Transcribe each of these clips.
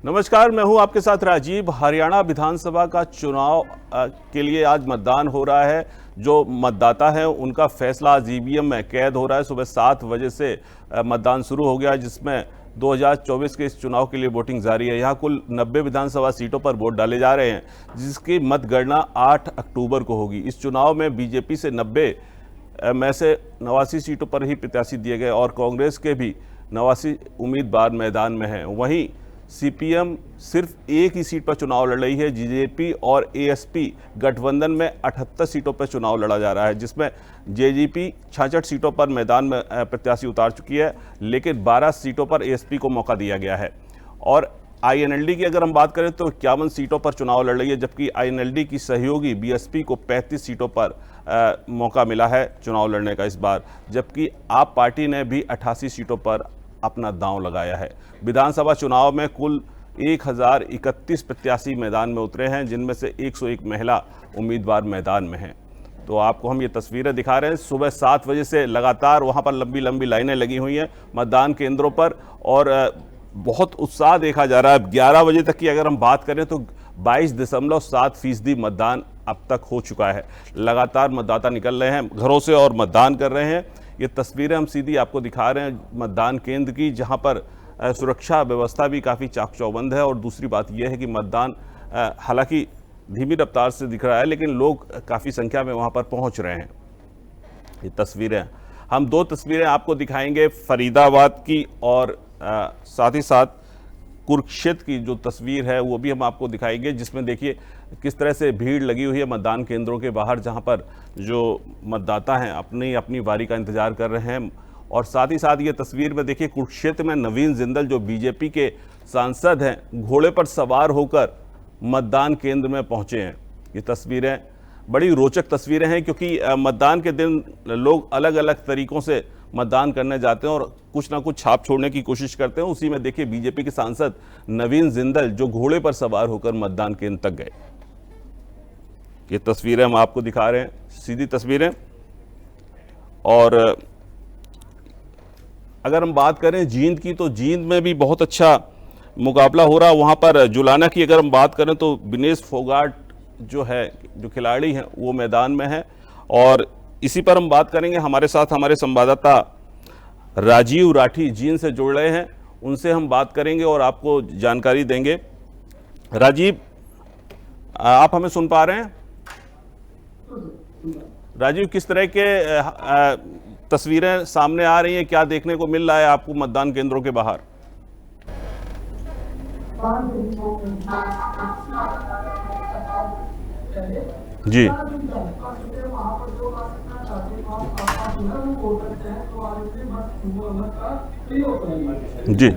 नमस्कार, मैं हूं आपके साथ राजीव। हरियाणा विधानसभा का चुनाव के लिए आज मतदान हो रहा है। जो मतदाता हैं उनका फैसला आज ईवीएम में कैद हो रहा है। सुबह 7 बजे से मतदान शुरू हो गया, जिसमें 2024 के इस चुनाव के लिए वोटिंग जारी है। यहाँ कुल 90 विधानसभा सीटों पर वोट डाले जा रहे हैं, जिसकी मतगणना 8 अक्टूबर को होगी। इस चुनाव में बीजेपी से 90 में से 89 सीटों पर ही प्रत्याशी दिए गए और कांग्रेस के भी 89 उम्मीदवार मैदान में हैं। वहीं सीपीएम सिर्फ एक ही सीट पर चुनाव लड़ रही है। जेजेपी और एएसपी गठबंधन में 78 सीटों पर चुनाव लड़ा जा रहा है, जिसमें जेजेपी 66 सीटों पर मैदान में प्रत्याशी उतार चुकी है, लेकिन 12 सीटों पर एएसपी को मौका दिया गया है। और आईएनएलडी की अगर हम बात करें तो 51 सीटों पर चुनाव लड़ रही है, जबकि आईएनएलडी की सहयोगी बीएसपी को 35 सीटों पर मौका मिला है चुनाव लड़ने का इस बार, जबकि आप पार्टी ने भी 88 सीटों पर अपना दांव लगाया है। विधानसभा चुनाव में कुल 1031 प्रत्याशी मैदान में उतरे हैं, जिनमें से 101 महिला उम्मीदवार मैदान में हैं। तो आपको हम ये तस्वीरें दिखा रहे हैं। सुबह 7 बजे से लगातार वहां पर लंबी लंबी लाइनें लगी हुई हैं मतदान केंद्रों पर और बहुत उत्साह देखा जा रहा है। 11 बजे तक की अगर हम बात करें तो 22.7% मतदान अब तक हो चुका है। लगातार मतदाता निकल रहे हैं घरों से और मतदान कर रहे हैं। ये तस्वीरें हम सीधी आपको दिखा रहे हैं मतदान केंद्र की, जहां पर सुरक्षा व्यवस्था भी काफ़ी चाक चौबंद है। और दूसरी बात यह है कि मतदान हालांकि धीमी रफ्तार से दिख रहा है, लेकिन लोग काफ़ी संख्या में वहां पर पहुंच रहे हैं। ये तस्वीरें हम 2 तस्वीरें आपको दिखाएंगे, फरीदाबाद की और साथ ही साथ कुरुक्षेत्र की जो तस्वीर है वो भी हम आपको दिखाएंगे, जिसमें देखिए किस तरह से भीड़ लगी हुई है मतदान केंद्रों के बाहर, जहां पर जो मतदाता हैं अपनी अपनी बारी का इंतजार कर रहे हैं। और साथ ही साथ ये तस्वीर में देखिए कुरुक्षेत्र में नवीन जिंदल जो बीजेपी के सांसद हैं, घोड़े पर सवार होकर मतदान केंद्र में पहुंचे हैं। ये तस्वीरें बड़ी रोचक तस्वीरें हैं, क्योंकि मतदान के दिन लोग अलग अलग तरीकों से मतदान करने जाते हैं और कुछ ना कुछ छाप छोड़ने की कोशिश करते हैं। उसी में देखिए बीजेपी के सांसद नवीन जिंदल जो घोड़े पर सवार होकर मतदान केंद्र तक गए। ये तस्वीरें हम आपको दिखा रहे हैं, सीधी तस्वीरें। और अगर हम बात करें जींद की, तो जींद में भी बहुत अच्छा मुकाबला हो रहा है। वहाँ पर जुलाना की अगर हम बात करें तो विनेश फोगाट जो खिलाड़ी हैं वो मैदान में है। और इसी पर हम बात करेंगे। हमारे साथ हमारे संवाददाता राजीव राठी जींद से जुड़ रहे हैं, उनसे हम बात करेंगे और आपको जानकारी देंगे। राजीव, आप हमें सुन पा रहे हैं? राजीव, किस तरह के तस्वीरें सामने आ रही हैं, क्या देखने को मिल रहा है आपको मतदान केंद्रों के बाहर? जी जी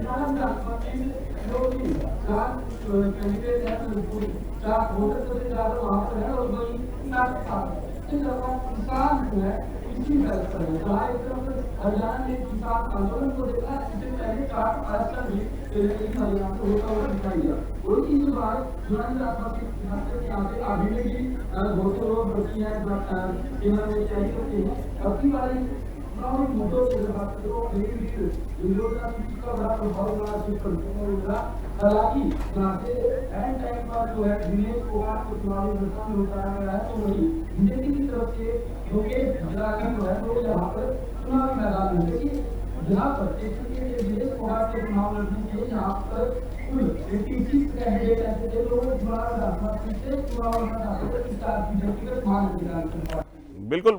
आंदोलन को देखा, इससे पहले 4 आजकल भी होता हुआ दिखाई दिया। और इस बार जुलाई आसपास के आगे अभी में भी बहुत लोग बची है जिन्होंने तैयारी करते हैं। अब की बारी मुद्दों से बात करो, विरोधा का बड़ा प्रभाव रहा है। हालांकि यहाँ से एंड टाइम पर जो है विनेश फोगाट को चुनावी मैदान में उतारा गया है, तो वही बीजेपी की तरफ से योगेश भद्रानी जो है वो यहाँ पर चुनावी मैदान में, लेकिन यहाँ पर विनेश फोगाट के चुनाव लड़ने के लिए यहाँ पर कुल 86 कैंडिडेट ऐसे थे जो चुनाव से चुनाव लड़ना चाहते थे। इसका बीजेपी का मान बिल्कुल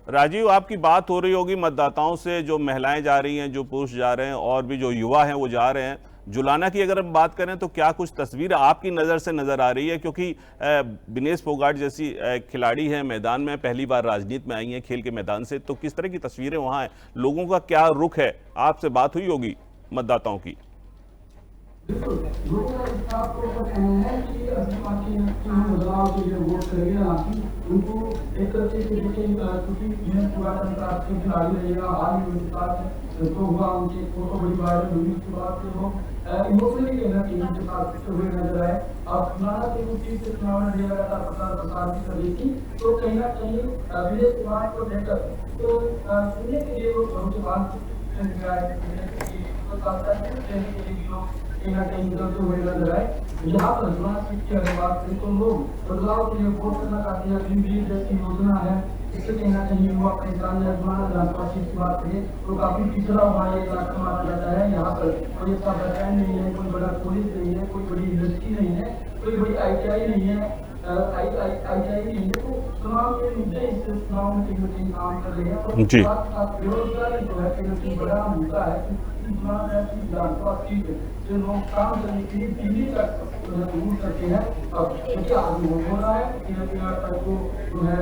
राजीव, आपकी बात हो रही होगी मतदाताओं से, जो महिलाएं जा रही हैं, जो पुरुष जा रहे हैं और भी जो युवा हैं वो जा रहे हैं। जुलाना की अगर हम बात करें तो क्या कुछ तस्वीर आपकी नज़र से नज़र आ रही है? क्योंकि विनेश फोगाट जैसी खिलाड़ी हैं मैदान में, पहली बार राजनीति में आई हैं खेल के मैदान से, तो किस तरह की तस्वीरें वहाँ हैं, लोगों का क्या रुख है? आपसे बात हुई होगी मतदाताओं की। उनको एक तरह से खिलाड़ी रहेगा, हाल ही में तो हुआ उनके फोटो बड़ी वायरल हुई, उसके बाद से वो इमोशनली कहना टीम के साथ हुए नजर आए। अब नाना से चीज से चुनाव में दिया गया था प्रसार की कर रही थी, तो कहीं ना कहीं विदेश को लेकर तो सुनने के लिए लोग घरों के बाहर तो तात्कालिक रहने के लिए लोग कहीं ना कहीं निकलते हुए नजर आए। यहाँ पर जुड़ा सीट की अगर बात करें तो लोग बदलाव के लिए वोट करना चाहते हैं। ग्रीन डील जैसी योजना है, इससे कहीं ना कहीं युवा पहचान है। जुड़ा जानता सीट की बात करें तो काफी पिछड़ा हुआ ये इलाका माना जाता है। यहाँ पर कोई ऐसा बस नहीं है, कोई बड़ा कॉलेज नहीं है, कोई बड़ी इंडस्ट्री नहीं है, कोई बड़ी ITI नहीं है, ITI नहीं है। तो तमाम के मुद्दे इस चुनाव में कहीं ना कहीं काम कर रहे हैं। और जी। साथ साथ बेरोजगारी जो है कहीं ना कहीं बड़ा मुद्दा है। चुनाव ऐसी जानता सीट जो लोग काम करने के लिए दिल्ली तक दूर करते हैं। अब देखिए आगे हो रहा है कि जो है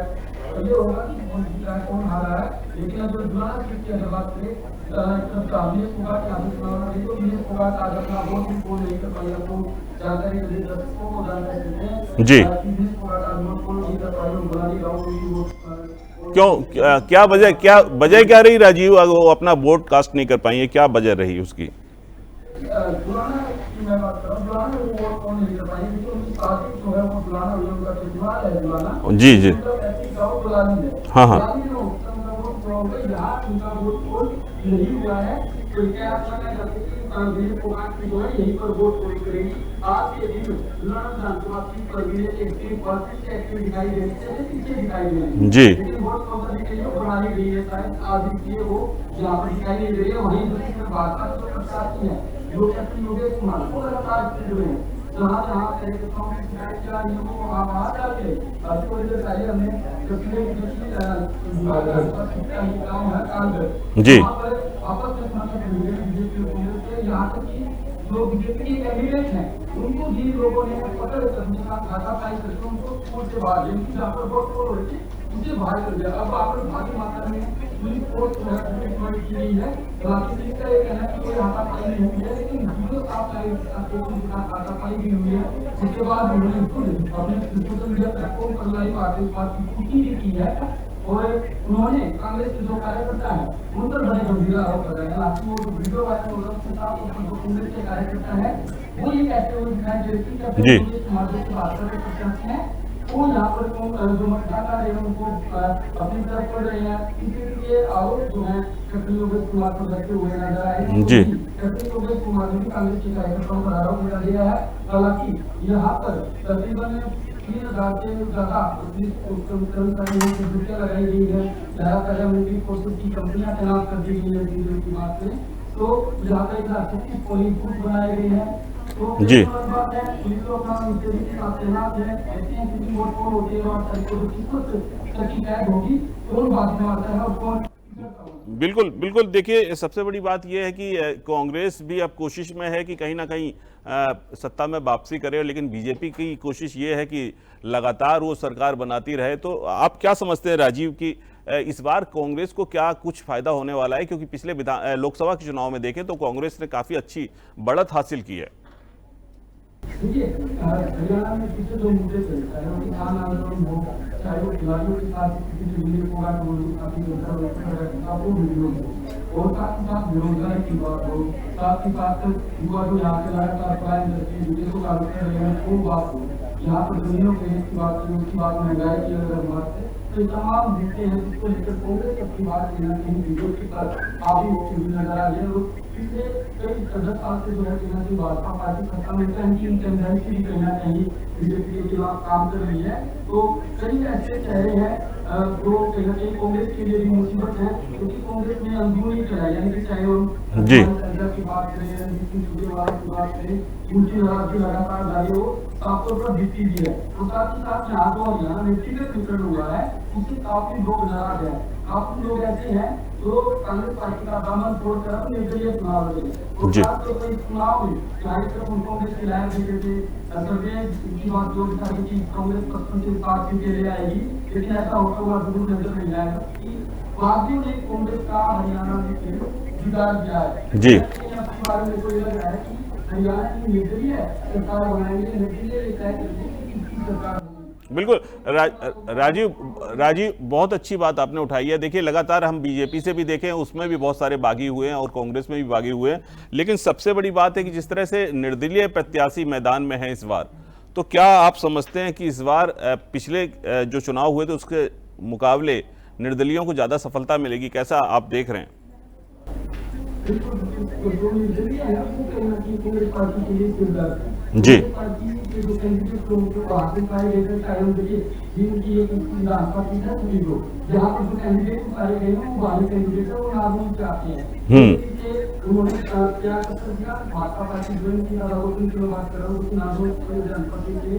ये होगा कि कौन हारा है। लेकिन अब जो जुड़ा सीट की अगर बात करें विनेश फोगाट यहाँ पे चुनाव लड़े तो विनेश फोगाट आज अपना वोट भी पोल नहीं कर पाई। आपको जानकारी के लिए दर्शकों को जानकारी देते हैं जी। विनेश फोगाट आज वोट पोल नहीं कर पाई। बुलानी गाँव में भी वो क्यों, क्या वजह क्या रही राजीव, अगर वो अपना वोट कास्ट नहीं कर पाई है, क्या वजह रही उसकी? जुलाना की मैं बात कर रहा हूँ। जुलाना वो वोट कौन नहीं कर पाएंगे क्योंकि उनकी पार्टी जो है वो जुलाना हुई उनका जुलाना है। जुलाना जी जी। ऐसी गाँव जुलानी है। हाँ हाँ। जुलानी में उनका वोट होगा, यहाँ उनका वोट पोल नहीं हुआ है। तो क्या आप कहना चाहते हैं कि विनेश फोगाट की जो है यहीं पर वोट पोल करेगी? आज के दिन जुलाना विधानसभा सीट पर विनेश एक्टिव दिखाई दे रही है, पीछे दिखाई दे रही है। जी। लेकिन वोट काउंटर के लिए बनाई गई है शायद आज इसलिए वो यहाँ पर दिखाई नहीं दे रही है। वहीं दूसरी तरफ भाजपा जो प्रत्याशी है लोकशाही योगेश कुमार को लगातार जुड़े हैं। जहाँ जहाँ कार्यकर्ताओं की शिकायत किया नियमों को वहाँ जाके अभी थोड़ी देर पहले हमने काम है कांग्रेस जी। वहाँ पर आपस में समर्थक मिले बीजेपी और कांग्रेस के। यहाँ तक कि जो बीजेपी के कैंडिडेट हैं उनको जिन लोगों ने पकड़ कर उनके साथ हाथापाई करके उनको स्कूल से बाहर जिनकी जहाँ पर वोट पोल हो रही थी उसे बाहर कर दिया। अब आप भारी मात्रा में पुलिस फोर्स जो है की गई है। हालांकि इसका ये कहना है कि कोई हाथापाई नहीं हुई है, लेकिन वीडियो आप हाथापाई भी हुई है। उसके बाद उन्होंने खुद अपने सोशल मीडिया प्लेटफॉर्म पर लाइव आके इस बात की पुष्टि भी की है। और उन्होंने कांग्रेस के जो कार्यकर्ता है उन पर बड़े गंभीर आरोप लगाए। हालांकि वो जो वीडियो वायरल हो रहा है उसके साथ जो कांग्रेस के कार्यकर्ता है वो ये कहते हुए दिखाई दे रही है कि समाज की बात करते प्रत्याशी है वो यहाँ पर जो मतदाता है उनको अपनी तरफ पढ़ रहे हैं। इसलिए आरोप जो है कैप्टन योगेश कुमार पर लगते हुए नजर आए। जी। कैप्टन योगेश कुमार ने भी कांग्रेस के कार्यकर्ताओं पर आरोप लगा दिया है। हालांकि यहाँ पर तकरीबन 3000 से ज्यादा ड्यूटियां लगाई गई है। पैरामिलिट्री फोर्सेस की कंपनियां तैनात कर दी गई है। की बात करें तो यहाँ पर 136 पोलिंग बूथ बनाए गए हैं। जी। बात है पुलिस को अपना के साथ तैनात है। ऐसे हैं कि वोट कौन होती है और किस होगी कौन बाद में आता है और कौन। बिल्कुल बिल्कुल। देखिए सबसे बड़ी बात यह है कि कांग्रेस भी अब कोशिश में है कि कहीं ना कहीं सत्ता में वापसी करे, लेकिन बीजेपी की कोशिश ये है कि लगातार वो सरकार बनाती रहे। तो आप क्या समझते हैं राजीव कि इस बार कांग्रेस को क्या कुछ फायदा होने वाला है? क्योंकि पिछले लोकसभा के चुनाव में देखें तो कांग्रेस ने काफी अच्छी बढ़त हासिल की है। देखिए हरियाणा में पिछले जो मुद्दे थे चाहे वो किसान आंदोलन हो, चाहे वो खिलाड़ियों के साथ किसी से मिलने को बात हो, काफी वीडियो हो और साथ ही साथ बेरोजगारी की बात हो, साथ ही साथ युवा जो यहाँ से लगातार पलायन करके विदेशों का रुख कर रहे हैं वो बात हो, यहाँ पर जमीनों के की बात की उसकी बात महंगाई की अगर बात है तो ये तमाम मुद्दे हैं जिसको लेकर कांग्रेस अपनी बात कहीं कहीं बीजेपी के साथ आगे होती हुई नजर आ रही है। पिछले कई 10 साल से जो है कहीं ना कहीं भाजपा पार्टी सत्ता में की टेंडेंसी भी कहीं ना कहीं बीजेपी के खिलाफ काम कर रही है। तो कई ऐसे चेहरे हैं जो कहीं ना कहीं कांग्रेस के लिए भी मुसीबत है क्योंकि कांग्रेस ने अंदरूनी चढ़ाई यानी कि चाहे हम की बात करें की बात करें ऊंची नाराजगी लगातार जारी हो साफ तौर पर दिखती भी है। और साथ ही साथ यहाँ तो हरियाणा में व्यक्तिगत विकरण हुआ है उससे काफी लोग नाराज है। काफी लोग ऐसे हैं जो कांग्रेस पार्टी का दामन छोड़कर अपने निर्दलीय चुनाव लड़े और चुनाव में चाहे सिर्फ कांग्रेस की लहर देखे थे सर्वे की बात जो दिखाई कि कांग्रेस 55 से 60 सीटें ले आएगी, लेकिन ऐसा होता हुआ जरूर नजर नहीं आएगा कि वादियों ने कांग्रेस का हरियाणा में जुगाड़ किया है। जी बारे में कोई लग रहा है कि हरियाणा की निर्दलीय सरकार बनाएंगे, निर्दलीय सरकार। बिल्कुल राजीव बहुत अच्छी बात आपने उठाई है। देखिए लगातार हम बीजेपी से भी देखें उसमें भी बहुत सारे बागी हुए हैं और कांग्रेस में भी बागी हुए हैं, लेकिन सबसे बड़ी बात है कि जिस तरह से निर्दलीय प्रत्याशी मैदान में है इस बार, तो क्या आप समझते हैं कि इस बार पिछले जो चुनाव हुए थे उसके मुकाबले निर्दलियों को ज़्यादा सफलता मिलेगी, कैसा आप देख रहे हैं? जो निर्दलीय है वो कहीं न कहीं कांग्रेस पार्टी के लिए सिरदर्द है। जी। कांग्रेस पार्टी के जो कैंडिडेट लोग जो बाहर से पाए गए थे, चाहे उनके जिनकी एक विधानसभा सीट है सभी लोग, जहाँ पर जो कैंडिडेट पाए गए हैं वो बाहरी कैंडिडेट है, वो नाम चाहते हैं। उन्होंने क्या कसर किया, भाजपा पार्टी ज्वाइन की, राहुल की मैं बात कर रहा हूँ, उसके नाम जनपद के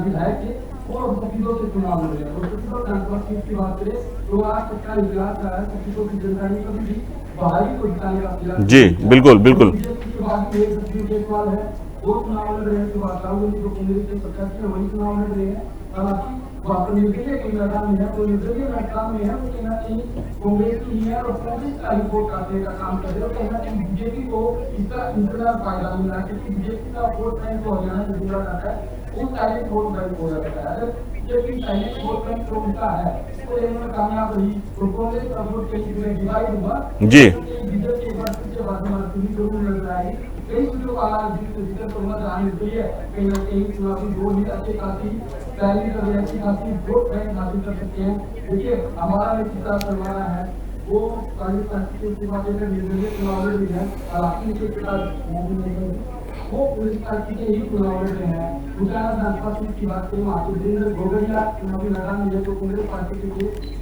विधायक थे और सफीदों से चुनाव लड़ रहे हैं। और सफीदों जनपद सीट की बात करें तो आज तक का इतिहास रहा है, सफीदों की जनता ने कभी भी बाहरी को जिताने का प्रयास। जी बिल्कुल बिल्कुल। बीजेपी के बाद एक केजरीवाल है, वो चुनाव लड़ रहे हैं, तो राहुल गांधी जो कांग्रेस के प्रत्याशी है वही चुनाव लड़ रहे हैं। हालांकि वहाँ पर निर्दलीय के मैदान में है, तो निर्दलीय मैदान में है वो कहीं ना कहीं कांग्रेस की है और कांग्रेस का रिपोर्ट काटने का काम कर रहे हो। कहीं ना कहीं बीजेपी को इसका इंतजार फायदा मिला है, क्योंकि बीजेपी का वोट बैंक जो हरियाणा से जुड़ा जाता है वो साइलेंट वोट बैंक हो जाता है। अगर बीजेपी साइलेंट वोट बैंक जो उनका है तो इन्होंने कामयाब रही तो कांग्रेस का वोट कहीं डिवाइड हुआ जी। बीजेपी एक बार फिर से बात जरूर नजर आएगी। कई जो आवाज जिक्र करूंगा जाने के लिए कहीं ना कहीं चुनावी दौर में अच्छे काफी पहली तरह अच्छी खासी वोट बैंक हासिल कर सकते हैं। देखिए हमारा नेता करवाना है वो कांग्रेस पार्टी के सेवा देकर निर्दलीय चुनाव लड़ रही है, हालांकि इनके खिलाफ वो पुलिस पार्टी के ही चुनाव लड़ रहे हैं। गुजरात विधानसभा सीट की बात करें वहाँ से वीरेंद्र गोगैया चुनावी मैदान में तो कांग्रेस पार्टी के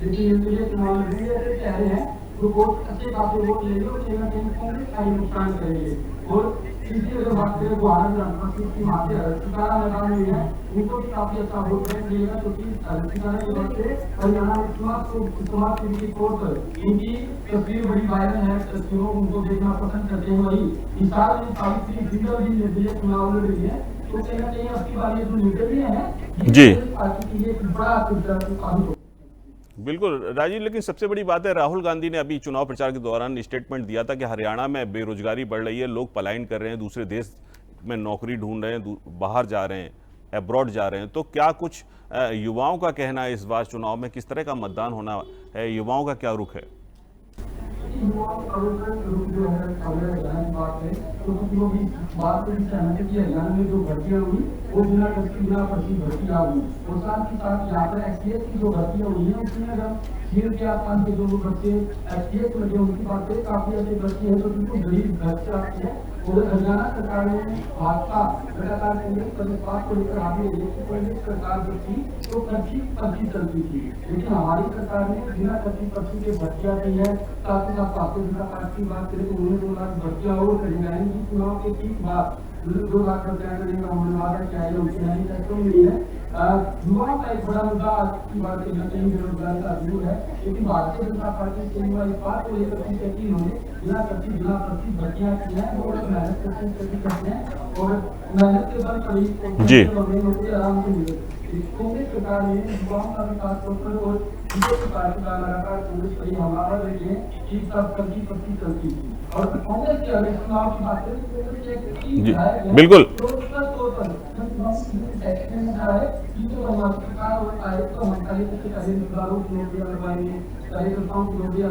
लिए चुनाव लड़ रही है। ऐसे चेहरे हैं जो वोट अच्छे खासे वोट लेंगे और कहीं ना कहीं कांग्रेस का ही नुकसान करेंगे। और तीसरी अगर बात करें गुवाहाटी विधानसभा सीट की वहाँ से हरियाणा मैदान में है, उनको भी काफी अच्छा वोट बैंक मिलेगा, क्योंकि हरियाणा की बात करें हरियाणा में समाज सेवी के तौर पर उनकी तस्वीर बड़ी वायरल है, लोग उनको देखना पसंद करते हैं। वही इस साल में सावित्री जिंदल भी निर्दलीय चुनाव लड़ रही है, तो कहीं ना कहीं आपकी बात ये जो निर्दलीय है जी पार्टी के लिए एक बड़ा साबित। बिल्कुल राजीव, लेकिन सबसे बड़ी बात है राहुल गांधी ने अभी चुनाव प्रचार के दौरान स्टेटमेंट दिया था कि हरियाणा में बेरोजगारी बढ़ रही है, लोग पलायन कर रहे हैं, दूसरे देश में नौकरी ढूंढ रहे हैं, बाहर जा रहे हैं, अब्रॉड जा रहे हैं। तो क्या कुछ युवाओं का कहना है इस बार चुनाव में, किस तरह का मतदान होना है, युवाओं का क्या रुख है? युवाओं का रुख जो है बात है तो कुछ लोग इस बात पर भी सहमत है कि हरियाणा में जो भर्तियां हुई वो बिना पर्ची भर्तियां हुई, और साथ ही साथ यहाँ पर एसटीएस की जो भर्तियां हुई है उसमें अगर सीएम के आसपास के जो बच्चे एसटीएस लगे उनकी बात करें काफी ऐसे बच्चे हैं जो बिल्कुल गरीब घर से आते हैं। और हरियाणा सरकार ने भाजपा लगातार कांग्रेस पर विश्वास को लेकर आगे रही है। कांग्रेस सरकार जो थी तो पर्ची चलती थी, लेकिन हमारी सरकार ने बिना पर्ची के भर्तियां दी है। साथ ही साथ भारतीय जनता पार्टी की बात करें तो उन्होंने 2 लाख भर्तियां और करी जाएंगी चुनाव के ठीक बाद 2 लाख भर्तियां करने का होने वाला क्या है उनकी नई तैयारी मिली है। युवाओं का एक बड़ा मुद्दा आज की बात कहीं ना कहीं बेरोजगारी का जरूर है, लेकिन भारतीय जनता पार्टी के युवा इस बात को लेकर कि उन्होंने बिना पर्ची भर्तियां की है, वो मेहनत करते हैं और मेहनत के बल पर ही आराम से मिले। कांग्रेस सरकार ने युवाओं का विकास कर और बीजेपी पार्टी का लगातार कांग्रेस पर ही हमला कर रही है कि सब पर्ची चलती थी। और कांग्रेस के अगर चुनाव की बात करें बिल्कुल कार्यकर्ताओं की नौकरियां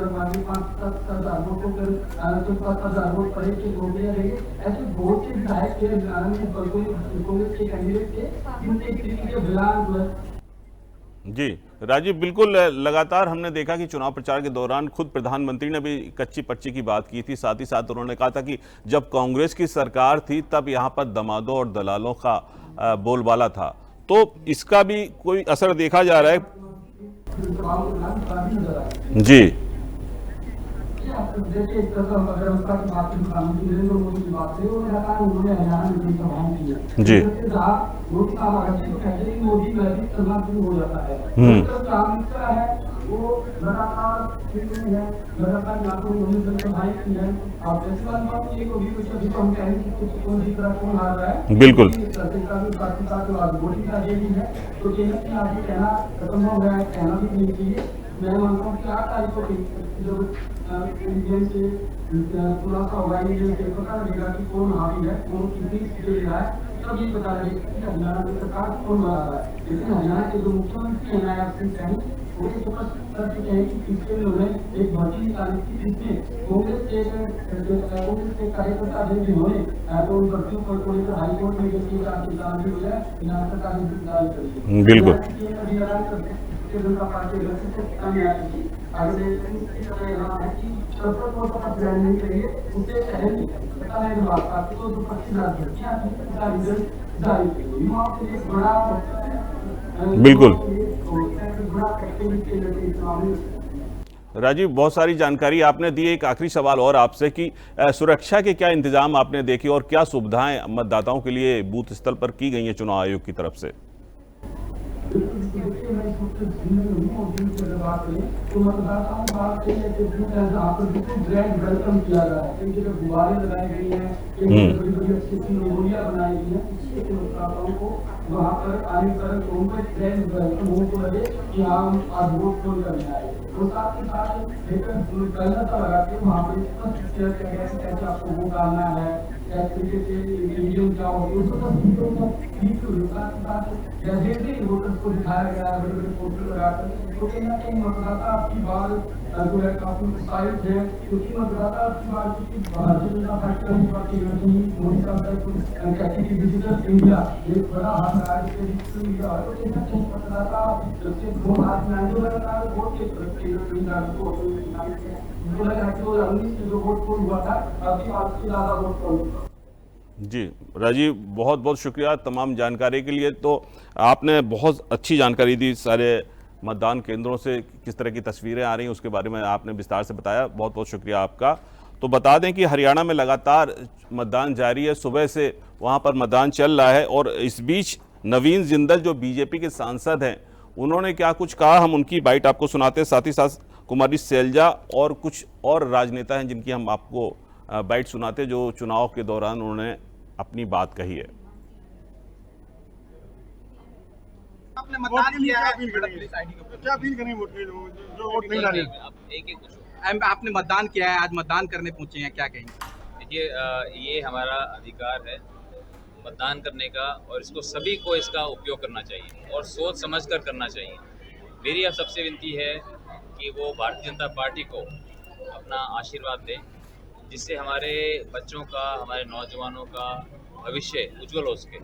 लगवाएंगे, 5,000 वोटों पर 7,000 वोट पड़े की नौकरियां देंगे। ऐसे बहुत से विधायक थे कांग्रेस के कैंडिडेट थे जिनके इस तरीके के बयान जो है। जी राजीव, बिल्कुल लगातार हमने देखा कि चुनाव प्रचार के दौरान खुद प्रधानमंत्री ने भी कच्ची पच्ची की बात की थी, साथ ही साथ उन्होंने कहा था कि जब कांग्रेस की सरकार थी तब यहाँ पर दमादों और दलालों का बोलबाला था। तो इसका भी कोई असर देखा जा रहा है? जी देखिए इस तरह अगर उसका की बात करें प्रधानमंत्री नरेंद्र मोदी की बात करें और लगातार उन्होंने हरियाणा में कई सभाएं की है जी मोदी साहब आगे तो कहते हैं मोदी वैसे चलना शुरू हो जाता है। प्राथमिकता है वो लगातार है, लगातार यहाँ पर उन्होंने सभाएं की है। आप ऐसी बात ये भी कुछ अभी हम कह रहे हैं कि कौन सी तरह कौन आ रहा है, बिल्कुल प्राथमिकता जो आज वोटिंग का ये भी है, तो कहीं ना कहीं आगे कहना खत्म हो गया है, कहना भी नहीं चाहिए। मैं मानता हूँ कि 8 तारीख को जब इंडियन से थोड़ा सा होगा पता लगेगा कि कौन हावी है, कौन कितनी सीटें ले रहा है, तब ये पता लगेगा कि हरियाणा में सरकार कौन बना रहा है। लेकिन हरियाणा के जो मुख्यमंत्री हैं नायब सिंह सैनी वो ये फोकस कर चुके हैं कि पिछले दिनों में एक भर्ती निकाली थी जिसमें कांग्रेस के कार्यकर्ता जिन्होंने तो उन भर्तियों को लेकर हाईकोर्ट में जो सरकार ने बिल्कुल जनता पार्टी आगे इस तरह यहाँ है कि सरपंच को अपना प्लान नहीं करिए उससे पहले नहीं पता है बात आपको तो जो 25,000 लड़कियां थी उसका रिजल्ट जारी की युवाओं के लिए बड़ा बिल्कुल बड़ा एक्टिविटी के लिए इस मामले में राजीव, बहुत सारी जानकारी आपने दी। एक आखिरी सवाल और आपसे कि सुरक्षा के क्या इंतजाम आपने देखे और क्या सुविधाएं मतदाताओं के लिए बूथ स्तर पर की गई हैं चुनाव आयोग की तरफ से? देखिए मैं इस वक्त जिले में हूँ और जिले की बात करें तो मतदाताओं की बात करें कि जहाँ पर बिल्कुल ग्रैंड वेलकम किया गया है, कई जगह गुब्बारे लगाए गए हैं, कई जगह बड़ी बड़ी अच्छी अच्छी रंगोलियां बनाई गई हैं, इससे मतदाताओं को वहाँ पर आने पर उनको ग्रैंड वेलकम उनको लगे कि हम आज वोट क्यों करने आए। और साथ ही साथ एक गलत लगा के वहाँ पर स्पष्ट किया गया है कैसे आपको वोट डालना है, कैसे तरीके से ईवीएम क्या होगी उसको सब चीजों को ठीक जैसे भी वोटर्स को दिखाया गया है बड़े बड़े पोस्टर लगाकर, तो कहीं ना कहीं मतदाता आपकी बात जो है काफी उत्साहित है क्योंकि मतदाता आपकी बात की भारतीय जनता पार्टी मोदी साहब कहती कि डिजिटल इंडिया एक बड़ा हाथ रहा है डिजिटल इंडिया है, तो कहीं ना कहीं मतदाता से दो हाथ में आने वाला वोट के मुझे लगा कि 2019 में जो वोट पोल हुआ था अभी आज से ज्यादा वोट पोल जी राजीव, बहुत बहुत शुक्रिया तमाम जानकारी के लिए। तो आपने बहुत अच्छी जानकारी दी, सारे मतदान केंद्रों से किस तरह की तस्वीरें आ रही हैं उसके बारे में आपने विस्तार से बताया, बहुत बहुत शुक्रिया आपका। तो बता दें कि हरियाणा में लगातार मतदान जारी है, सुबह से वहां पर मतदान चल रहा है और इस बीच नवीन जिंदल जो बीजेपी के सांसद हैं उन्होंने क्या कुछ कहा, हम उनकी बाइट आपको सुनाते हैं। साथ ही साथ कुमारी सैलजा और कुछ और राजनेता हैं जिनकी हम आपको बाइट सुनाते जो चुनाव के दौरान उन्होंने अपनी बात कही है। आपने मतदान किया है, क्या फील करेंगे वोट के लोग जो वोट नहीं डाले? आपने मतदान किया है, आज मतदान करने पहुंचे हैं, क्या कहेंगे? देखिए, ये हमारा अधिकार है मतदान करने का और इसको सभी को इसका उपयोग करना चाहिए और सोच समझ कर करना चाहिए। मेरी अब सबसे विनती है कि वो भारतीय जनता पार्टी को अपना आशीर्वाद दें जिससे हमारे बच्चों का, हमारे नौजवानों का भविष्य उज्जवल हो सके,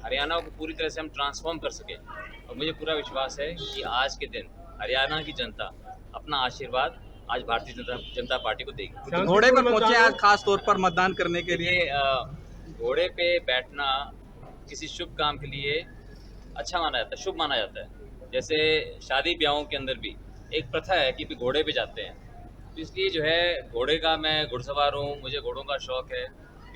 हरियाणा को पूरी तरह से हम ट्रांसफॉर्म कर सकें। और मुझे पूरा विश्वास है कि आज के दिन हरियाणा की जनता अपना आशीर्वाद आज भारतीय जनता पार्टी को देगी। घोड़े पर पहुंचे आज खास तौर पर मतदान करने के लिए। घोड़े पे बैठना किसी शुभ काम के लिए अच्छा माना जाता है, शुभ माना जाता है। जैसे शादी ब्याहों के अंदर भी एक प्रथा है कि घोड़े पे जाते हैं, तो इसलिए जो है घोड़े का, मैं घुड़सवार हूँ, मुझे घोड़ों का शौक है,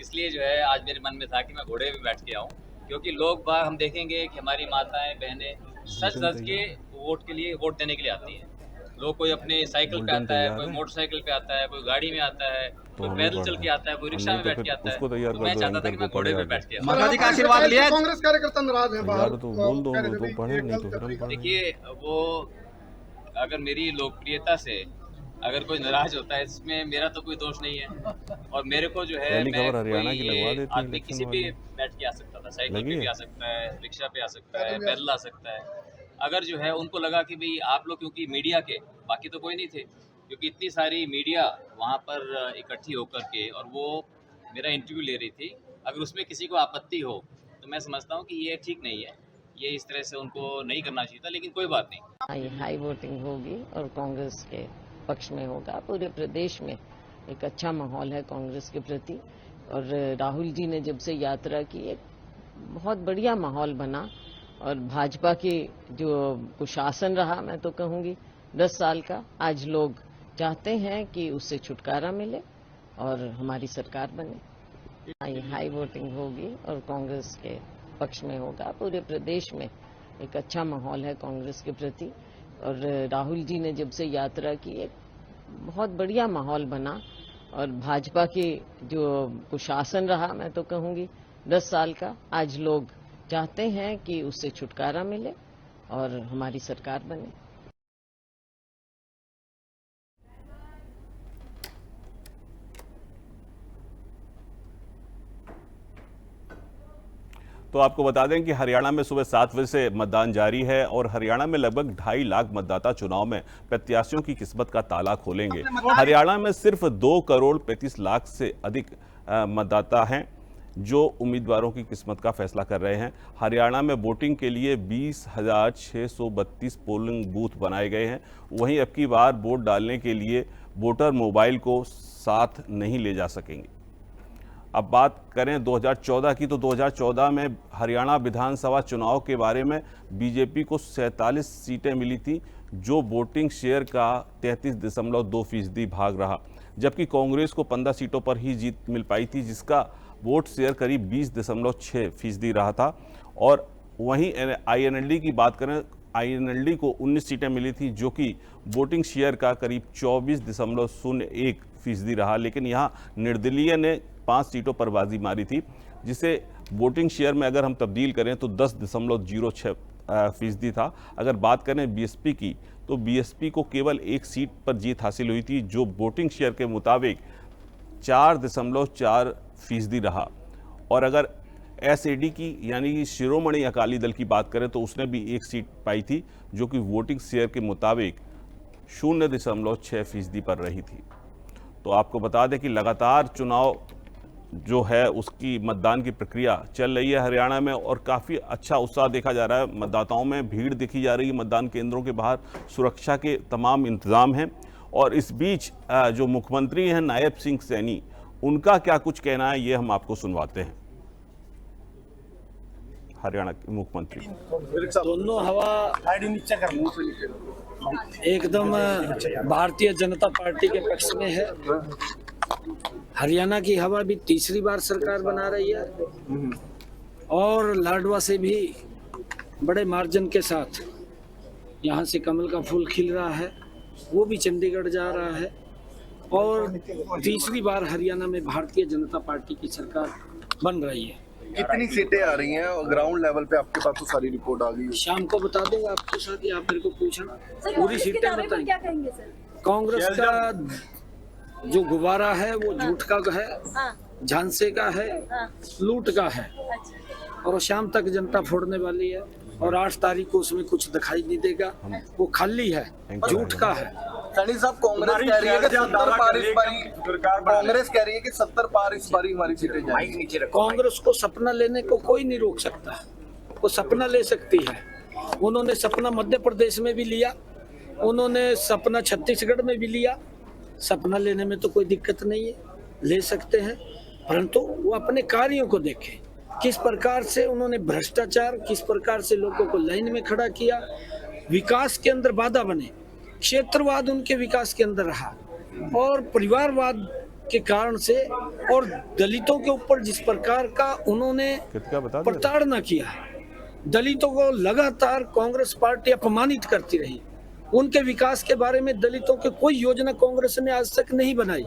इसलिए जो है आज मेरे मन में था कि मैं घोड़े पे बैठ के आऊँ। क्योंकि लोग बाग हम देखेंगे कि हमारी माताएं बहनें सच सच के वोट के लिए, वोट देने के लिए आती हैं। लोग कोई अपने साइकिल पे आता है, कोई मोटरसाइकिल पे आता है, कोई गाड़ी में आता है, कोई पैदल चल के आता है, कोई रिक्शा में बैठ के आता है। तो मैं चाहता था कि मैं घोड़े पे बैठ के आऊं। माता जी का आशीर्वाद लिया। कांग्रेस कार्यकर्ता नाराज हैं बाहर, तो बोल दो, तो पढ़े नहीं तो फिर हम पढ़े। देखिए, वो अगर मेरी लोकप्रियता से अगर कोई नाराज होता है इसमें मेरा तो कोई दोष नहीं है। और मेरे को जो है, मैं कोई आदमी किसी भी बैठ के आ सकता था, साइकिल पे भी आ सकता है, रिक्शा पे आ सकता है, पैदल आ सकता है। अगर जो है उनको लगा कि भाई आप लोग, क्योंकि मीडिया के बाकी तो कोई नहीं थे, क्योंकि इतनी सारी मीडिया वहाँ पर इकट्ठी होकर के और वो मेरा इंटरव्यू ले रही थी, अगर उसमें किसी को आपत्ति हो तो मैं समझता हूँ कि ये ठीक नहीं है, ये इस तरह से उनको नहीं करना चाहिए था। लेकिन कोई बात नहीं, हाई वोटिंग होगी और कांग्रेस के पक्ष में होगा। पूरे प्रदेश में एक अच्छा माहौल है कांग्रेस के प्रति और राहुल जी ने जब से यात्रा की एक बहुत बढ़िया माहौल बना और भाजपा की जो कुशासन रहा, मैं तो कहूंगी 10 साल का, आज लोग चाहते हैं कि उससे छुटकारा मिले और हमारी सरकार बने। हाई वोटिंग होगी और कांग्रेस के पक्ष में होगा। पूरे प्रदेश में एक अच्छा माहौल है कांग्रेस के प्रति और राहुल जी ने जब से यात्रा की एक बहुत बढ़िया माहौल बना और भाजपा की जो कुशासन रहा, मैं तो कहूंगी 10 साल का, आज लोग चाहते हैं कि उससे छुटकारा मिले और हमारी सरकार बने। तो आपको बता दें कि हरियाणा में सुबह 7 बजे से मतदान जारी है और हरियाणा में लगभग 2.5 लाख मतदाता चुनाव में प्रत्याशियों की किस्मत का ताला खोलेंगे। हरियाणा में सिर्फ 2 करोड़ 35 लाख से अधिक मतदाता हैं। जो उम्मीदवारों की किस्मत का फैसला कर रहे हैं। हरियाणा में वोटिंग के लिए 20,632 पोलिंग बूथ बनाए गए हैं। वहीं अब की बार वोट डालने के लिए वोटर मोबाइल को साथ नहीं ले जा सकेंगे। अब बात करें 2014 की, तो 2014 में हरियाणा विधानसभा चुनाव के बारे में बीजेपी को 47 सीटें मिली थी, जो वोटिंग शेयर का 33.2% भाग रहा, जबकि कांग्रेस को 15 सीटों पर ही जीत मिल पाई थी, जिसका वोट शेयर करीब 20.6% रहा था। और वहीं आईएनएलडी की बात करें, आईएनएलडी को 19 सीटें मिली थी, जो कि वोटिंग शेयर का करीब 24.01% रहा। लेकिन यहाँ निर्दलीय ने 5 सीटों पर बाजी मारी थी, जिसे वोटिंग शेयर में अगर हम तब्दील करें तो 10.06% था। अगर बात करें बीएसपी की, तो बीएसपी को केवल 1 सीट पर जीत हासिल हुई थी, जो वोटिंग शेयर के मुताबिक 4.4% रहा। और अगर एसएडी की यानी कि शिरोमणि अकाली दल की बात करें तो उसने भी 1 सीट पाई थी, जो कि वोटिंग शेयर के मुताबिक 0.6% पर रही थी। तो आपको बता दें कि लगातार चुनाव जो है उसकी मतदान की प्रक्रिया चल रही है हरियाणा में, और काफ़ी अच्छा उत्साह देखा जा रहा है। मतदाताओं में भीड़ देखी जा रही है। मतदान केंद्रों के बाहर सुरक्षा के तमाम इंतजाम हैं। और इस बीच जो मुख्यमंत्री हैं नायब सिंह सैनी, उनका क्या कुछ कहना है ये हम आपको सुनवाते हैं। हरियाणा के मुख्यमंत्री दोनों हवा एकदम भारतीय जनता पार्टी के पक्ष में है। हरियाणा की हवा भी तीसरी बार सरकार बना रही है, और लाडवा से भी बड़े मार्जिन के साथ यहाँ से कमल का फूल खिल रहा है, वो भी चंडीगढ़ जा रहा है। और तीसरी बार हरियाणा में भारतीय जनता पार्टी की सरकार बन रही है। कितनी सीटें आ रही हैं और ग्राउंड लेवल पे आपके पास तो सारी रिपोर्ट आ गई है। शाम को बता दूंगा आपके साथ, आप मेरे को पूछना पूरी सीटें बताइए। क्या कहेंगे सर? कांग्रेस का जो गुब्बारा है वो झूठ का है, झांसे का है, लूट का है, और शाम तक जनता फोड़ने वाली है। और 8 तारीख को उसमें कुछ दिखाई नहीं देगा, वो खाली है, झूठ का है। सैनी साहब, कांग्रेस कह रही है कि 70 पार इस बारी, कांग्रेस कह रही है कि 70 पार इस बारी हमारी सीटें जाएंगी। कांग्रेस को सपना लेने को कोई नहीं रोक सकता, वो सपना ले सकती है। उन्होंने सपना मध्य प्रदेश में भी लिया, उन्होंने सपना छत्तीसगढ़ में भी लिया। सपना लेने में तो कोई दिक्कत नहीं है, ले सकते हैं, परंतु वो अपने कार्यों को देखें। किस प्रकार से उन्होंने भ्रष्टाचार, किस प्रकार से लोगों को लाइन में खड़ा किया, विकास के अंदर बाधा बने, क्षेत्रवाद उनके विकास के अंदर रहा, और परिवारवाद के कारण से, और दलितों के ऊपर जिस प्रकार का उन्होंने प्रताड़ना किया, दलितों को लगातार कांग्रेस पार्टी अपमानित करती रही। उनके विकास के बारे में दलितों की कोई योजना कांग्रेस ने आज तक नहीं बनाई।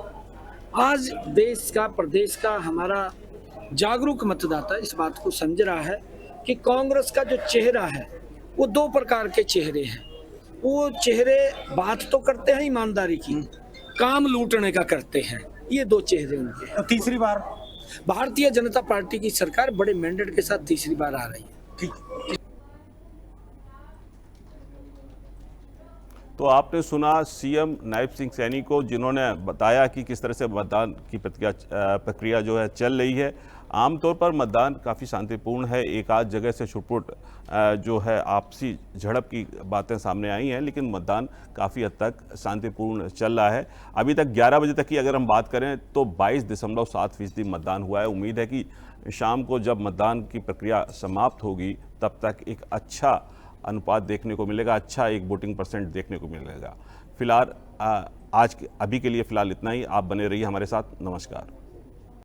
आज देश का, प्रदेश का हमारा जागरूक मतदाता इस बात को समझ रहा है कि कांग्रेस का जो चेहरा है वो 2 प्रकार के चेहरे हैं। वो चेहरे बात तो करते हैं ईमानदारी की, काम लूटने का करते हैं, ये 2 चेहरे उनके। तो तीसरी बार भारतीय जनता पार्टी की सरकार बड़े मैंडेट के साथ तीसरी बार आ रही है। तो आपने सुना सीएम नायब सिंह सैनी को, जिन्होंने बताया कि किस तरह से मतदान की प्रक्रिया जो है चल रही है। आमतौर पर मतदान काफ़ी शांतिपूर्ण है। एक आध जगह से छुटपुट जो है आपसी झड़प की बातें सामने आई हैं, लेकिन मतदान काफ़ी हद तक शांतिपूर्ण चल रहा है। अभी तक 11 बजे तक की अगर हम बात करें तो 22.7% मतदान हुआ है। उम्मीद है कि शाम को जब मतदान की प्रक्रिया समाप्त होगी तब तक एक अच्छा अनुपात देखने को मिलेगा, अच्छा एक वोटिंग % देखने को मिलेगा। फिलहाल अभी के लिए फ़िलहाल इतना ही। आप बने रहिए हमारे साथ। नमस्कार।